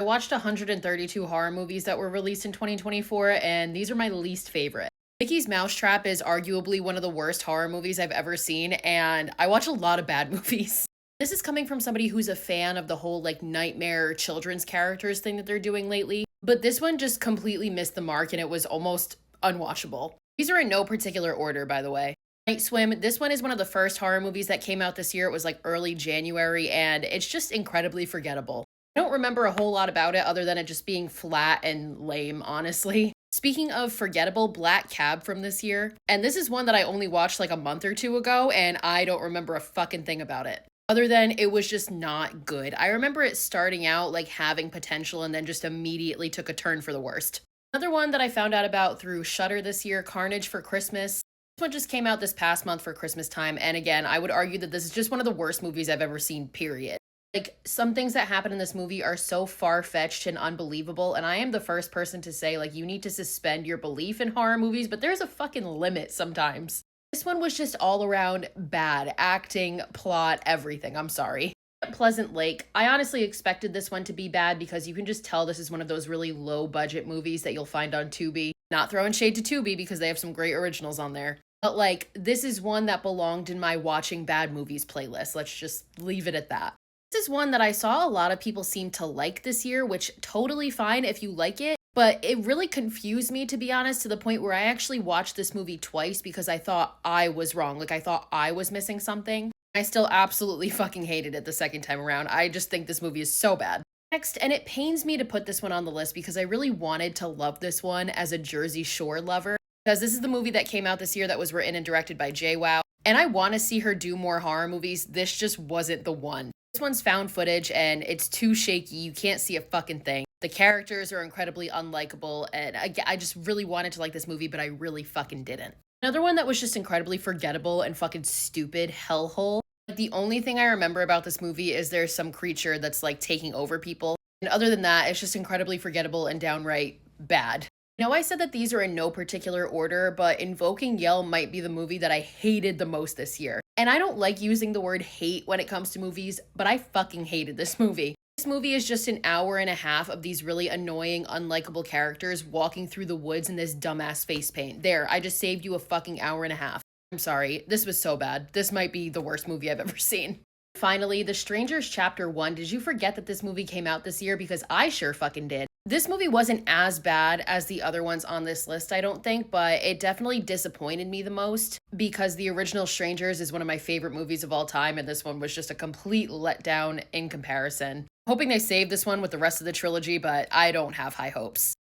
I watched 132 horror movies that were released in 2024, and these are my least favorite. Mickey's Mousetrap is arguably one of the worst horror movies I've ever seen, and I watch a lot of bad movies. This is coming from somebody who's a fan of the whole like nightmare children's characters thing that they're doing lately, but this one just completely missed the mark and it was almost unwatchable. These are in no particular order, by the way. Night Swim, this one is one of the first horror movies that came out this year. It was like early January, and it's just incredibly forgettable. I don't remember a whole lot about it other than it just being flat and lame, honestly. Speaking of forgettable, Black Cab from this year, and this is one that I only watched like a month or two ago, and I don't remember a fucking thing about it. Other than it was just not good. I remember it starting out like having potential and then just immediately took a turn for the worst. Another one that I found out about through Shudder this year, Carnage for Christmas. This one just came out this past month for Christmas time, and again, I would argue that this is just one of the worst movies I've ever seen, period. Like, some things that happen in this movie are so far-fetched and unbelievable, and I am the first person to say, like, you need to suspend your belief in horror movies, but there's a fucking limit sometimes. This one was just all around bad. Acting, plot, everything. I'm sorry. Pleasant Lake. I honestly expected this one to be bad because you can just tell this is one of those really low budget movies that you'll find on Tubi. Not throwing shade to Tubi because they have some great originals on there. But like, this is one that belonged in my watching bad movies playlist. Let's just leave it at that. This is one that I saw a lot of people seem to like this year, which totally fine if you like it, but it really confused me, to be honest, to the point where I actually watched this movie twice because I thought I was wrong. Like, I thought I was missing something. I still absolutely fucking hated it the second time around. I just think this movie is so bad. Next, and it pains me to put this one on the list because I really wanted to love this one as a Jersey Shore lover, because this is the movie that came out this year that was written and directed by JWoww, and I want to see her do more horror movies. This just wasn't the one. This one's found footage and it's too shaky. You can't see a fucking thing. The characters are incredibly unlikable, and I just really wanted to like this movie, but I really fucking didn't. Another one that was just incredibly forgettable and fucking stupid, Hellhole. Like, the only thing I remember about this movie is there's some creature that's like taking over people. And other than that, it's just incredibly forgettable and downright bad. Now, I said that these are in no particular order, but Invoking Yell might be the movie that I hated the most this year. And I don't like using the word hate when it comes to movies, but I fucking hated this movie. This movie is just an hour and a half of these really annoying, unlikable characters walking through the woods in this dumbass face paint. There, I just saved you a fucking hour and a half. I'm sorry, this was so bad. This might be the worst movie I've ever seen. Finally, The Strangers Chapter 1. Did you forget that this movie came out this year? Because I sure fucking did. This movie wasn't as bad as the other ones on this list, I don't think, but it definitely disappointed me the most because the original Strangers is one of my favorite movies of all time, and this one was just a complete letdown in comparison. Hoping they save this one with the rest of the trilogy, but I don't have high hopes.